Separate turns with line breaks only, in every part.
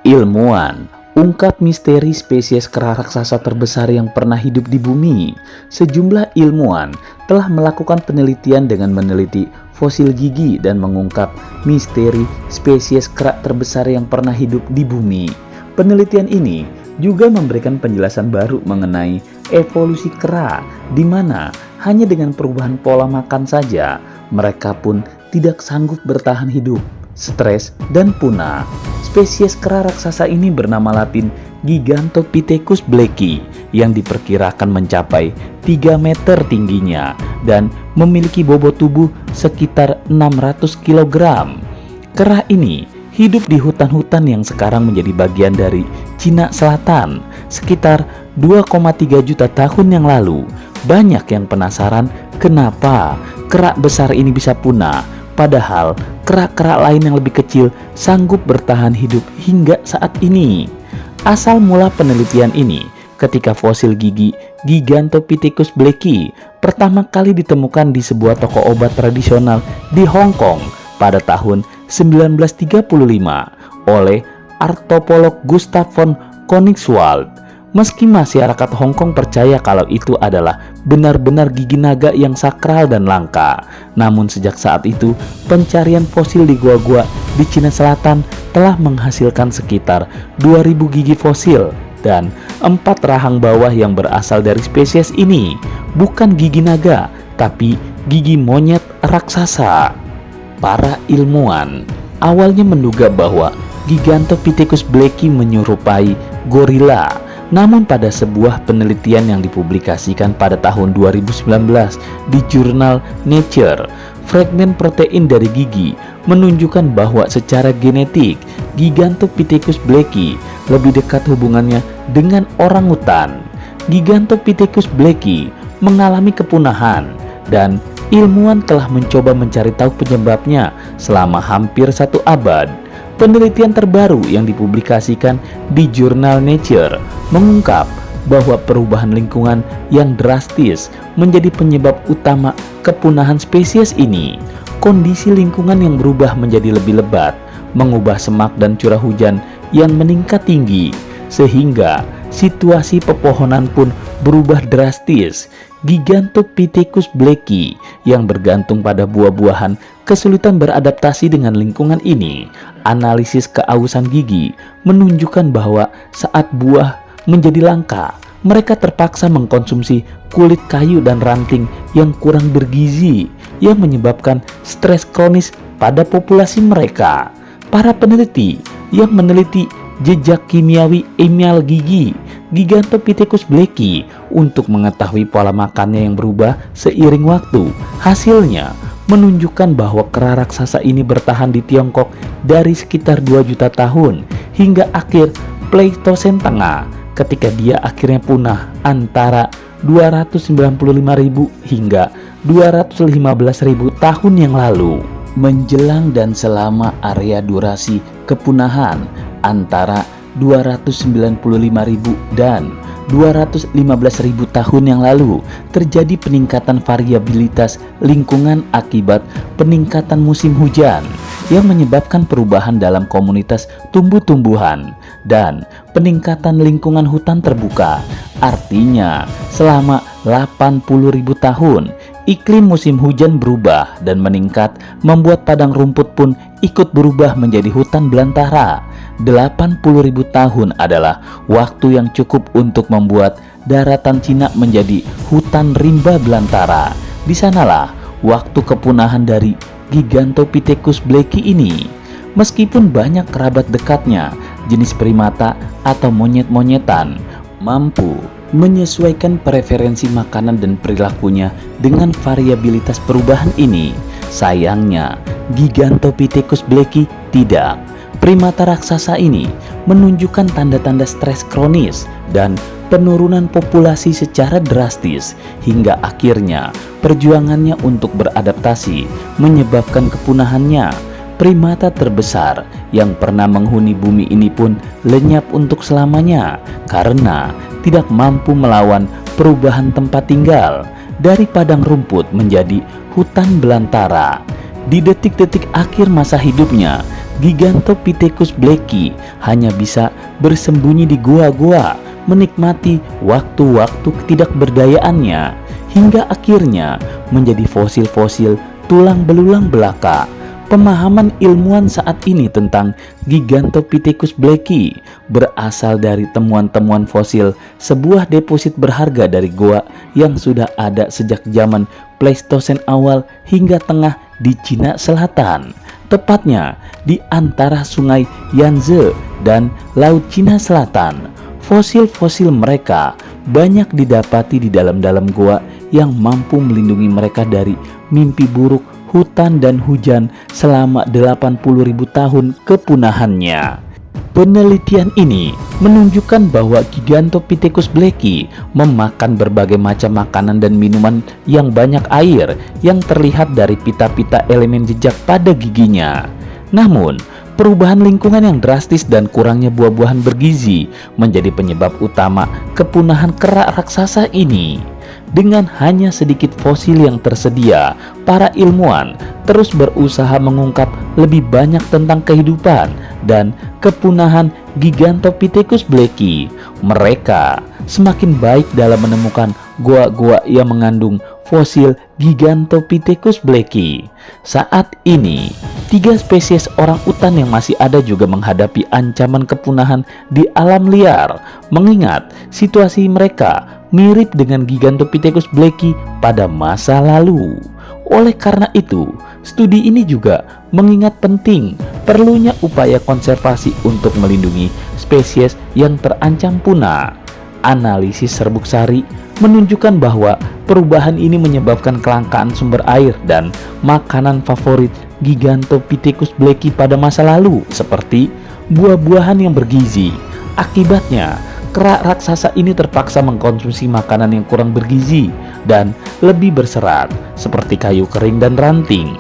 Ilmuwan ungkap misteri spesies kera raksasa terbesar yang pernah hidup di bumi. Sejumlah ilmuwan telah melakukan penelitian dengan meneliti fosil gigi dan mengungkap misteri spesies kera terbesar yang pernah hidup di bumi. Penelitian ini juga memberikan penjelasan baru mengenai evolusi kera, di mana hanya dengan perubahan pola makan saja mereka pun tidak sanggup bertahan hidup, stres, dan punah. Spesies kera raksasa ini bernama latin Gigantopithecus blacki yang diperkirakan mencapai 3 meter tingginya dan memiliki bobot tubuh sekitar 600 kg. Kera ini hidup di hutan-hutan yang sekarang menjadi bagian dari Cina Selatan sekitar 2,3 juta tahun yang lalu. Banyak yang penasaran kenapa kera besar ini bisa punah, padahal kera-kera lain yang lebih kecil sanggup bertahan hidup hingga saat ini. Asal mula penelitian ini ketika fosil gigi Gigantopithecus blacki pertama kali ditemukan di sebuah toko obat tradisional di Hong Kong pada tahun 1935 oleh antropolog Gustav von Koenigswald. Meski masyarakat Hong Kong percaya kalau itu adalah benar-benar gigi naga yang sakral dan langka, namun sejak saat itu pencarian fosil di gua-gua di Cina Selatan telah menghasilkan sekitar 2000 gigi fosil dan 4 rahang bawah yang berasal dari spesies ini. Bukan gigi naga, tapi gigi monyet raksasa. Para ilmuwan awalnya menduga bahwa Gigantopithecus blacki menyerupai gorila. Namun pada sebuah penelitian yang dipublikasikan pada tahun 2019 di jurnal Nature, fragmen protein dari gigi menunjukkan bahwa secara genetik Gigantopithecus blacki lebih dekat hubungannya dengan orangutan. Gigantopithecus blacki mengalami kepunahan dan ilmuwan telah mencoba mencari tahu penyebabnya selama hampir 1 abad. Penelitian terbaru yang dipublikasikan di jurnal Nature mengungkap bahwa perubahan lingkungan yang drastis menjadi penyebab utama kepunahan spesies ini. Kondisi lingkungan yang berubah menjadi lebih lebat, mengubah semak dan curah hujan yang meningkat tinggi, sehingga situasi pepohonan pun berubah drastis. Gigantopithecus blacki yang bergantung pada buah-buahan kesulitan beradaptasi dengan lingkungan ini. Analisis keausan gigi menunjukkan bahwa saat buah menjadi langka, mereka terpaksa mengkonsumsi kulit kayu dan ranting yang kurang bergizi, yang menyebabkan stres kronis pada populasi mereka. Para peneliti yang meneliti jejak kimiawi email gigi Gigantopithecus blacki untuk mengetahui pola makannya yang berubah seiring waktu. Hasilnya menunjukkan bahwa kera raksasa ini bertahan di Tiongkok dari sekitar 2 juta tahun hingga akhir Pleistosen Tengah, ketika dia akhirnya punah antara 295.000 hingga 215.000 tahun yang lalu. Menjelang dan selama area durasi kepunahan antara 295.000 dan 215.000 tahun yang lalu, terjadi peningkatan variabilitas lingkungan akibat peningkatan musim hujan yang menyebabkan perubahan dalam komunitas tumbuh-tumbuhan dan peningkatan lingkungan hutan terbuka. Artinya, selama 80.000 tahun, iklim musim hujan berubah dan meningkat, membuat padang rumput pun ikut berubah menjadi hutan belantara. 80.000 tahun adalah waktu yang cukup untuk membuat daratan Cina menjadi hutan rimba belantara. Di sanalah waktu kepunahan dari Gigantopithecus blacki ini. Meskipun banyak kerabat dekatnya, jenis primata atau monyet-monyetan mampu menyesuaikan preferensi makanan dan perilakunya dengan variabilitas perubahan ini. Sayangnya, Gigantopithecus blacki tidak. Primata raksasa ini menunjukkan tanda-tanda stres kronis dan penurunan populasi secara drastis, hingga akhirnya perjuangannya untuk beradaptasi menyebabkan kepunahannya. Primata terbesar yang pernah menghuni bumi ini pun lenyap untuk selamanya karena tidak mampu melawan perubahan tempat tinggal dari padang rumput menjadi hutan belantara. Di detik-detik akhir masa hidupnya, Gigantopithecus blacki hanya bisa bersembunyi di gua-gua, menikmati waktu-waktu ketidakberdayaannya, hingga akhirnya menjadi fosil-fosil tulang belulang belaka. Pemahaman ilmuwan saat ini tentang Gigantopithecus blacki berasal dari temuan-temuan fosil sebuah deposit berharga dari gua yang sudah ada sejak zaman Pleistosen awal hingga tengah di Cina Selatan, tepatnya di antara sungai Yangtze dan Laut Cina Selatan. Fosil-fosil mereka banyak didapati di dalam-dalam gua yang mampu melindungi mereka dari mimpi buruk hutan dan hujan selama 80.000 tahun kepunahannya. Penelitian ini menunjukkan bahwa Gigantopithecus blacki memakan berbagai macam makanan dan minuman yang banyak air yang terlihat dari pita-pita elemen jejak pada giginya. Namun, perubahan lingkungan yang drastis dan kurangnya buah-buahan bergizi menjadi penyebab utama kepunahan kera raksasa ini. Dengan hanya sedikit fosil yang tersedia, para ilmuwan terus berusaha mengungkap lebih banyak tentang kehidupan dan kepunahan Gigantopithecus blacki. Mereka semakin baik dalam menemukan gua-gua yang mengandung fosil Gigantopithecus blacki. Saat ini, 3 spesies orang utan yang masih ada juga menghadapi ancaman kepunahan di alam liar, mengingat situasi mereka mirip dengan Gigantopithecus blacki pada masa lalu. Oleh karena itu, studi ini juga mengingat penting perlunya upaya konservasi untuk melindungi spesies yang terancam punah. Analisis serbuk sari menunjukkan bahwa perubahan ini menyebabkan kelangkaan sumber air dan makanan favorit Gigantopithecus blacki pada masa lalu, seperti buah-buahan yang bergizi. Akibatnya, kera raksasa ini terpaksa mengkonsumsi makanan yang kurang bergizi dan lebih berserat, seperti kayu kering dan ranting.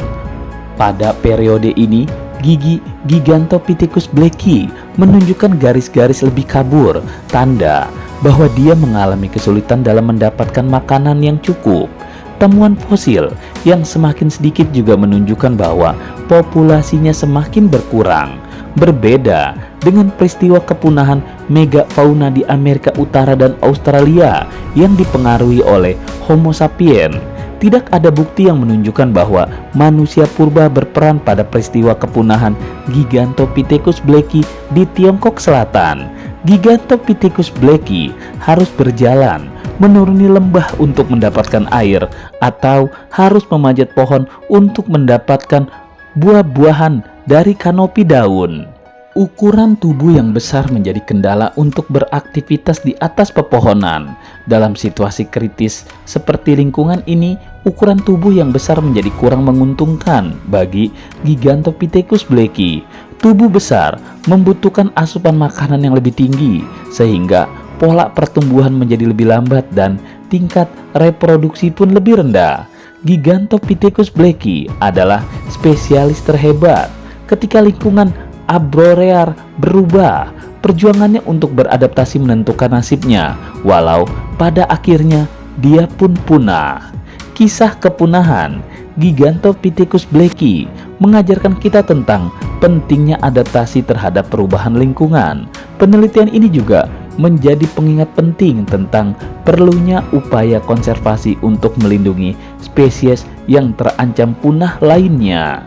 Pada periode ini, gigi Gigantopithecus blacki menunjukkan garis-garis lebih kabur, tanda bahwa dia mengalami kesulitan dalam mendapatkan makanan yang cukup. Temuan fosil yang semakin sedikit juga menunjukkan bahwa populasinya semakin berkurang. Berbeda dengan peristiwa kepunahan megafauna di Amerika Utara dan Australia yang dipengaruhi oleh Homo sapiens, tidak ada bukti yang menunjukkan bahwa manusia purba berperan pada peristiwa kepunahan Gigantopithecus blacki di Tiongkok Selatan. Gigantopithecus blacki harus berjalan menuruni lembah untuk mendapatkan air, atau harus memanjat pohon untuk mendapatkan buah-buahan dari kanopi daun. Ukuran tubuh yang besar menjadi kendala untuk beraktivitas di atas pepohonan. Dalam situasi kritis seperti lingkungan ini, ukuran tubuh yang besar menjadi kurang menguntungkan bagi Gigantopithecus blacki. Tubuh besar membutuhkan asupan makanan yang lebih tinggi, sehingga pola pertumbuhan menjadi lebih lambat dan tingkat reproduksi pun lebih rendah. Gigantopithecus blacki adalah spesialis terhebat. Ketika lingkungan abrorear berubah, perjuangannya untuk beradaptasi menentukan nasibnya, walau pada akhirnya dia pun punah. Kisah kepunahan Gigantopithecus blacki mengajarkan kita tentang pentingnya adaptasi terhadap perubahan lingkungan. Penelitian ini juga menjadi pengingat penting tentang perlunya upaya konservasi untuk melindungi spesies yang terancam punah lainnya.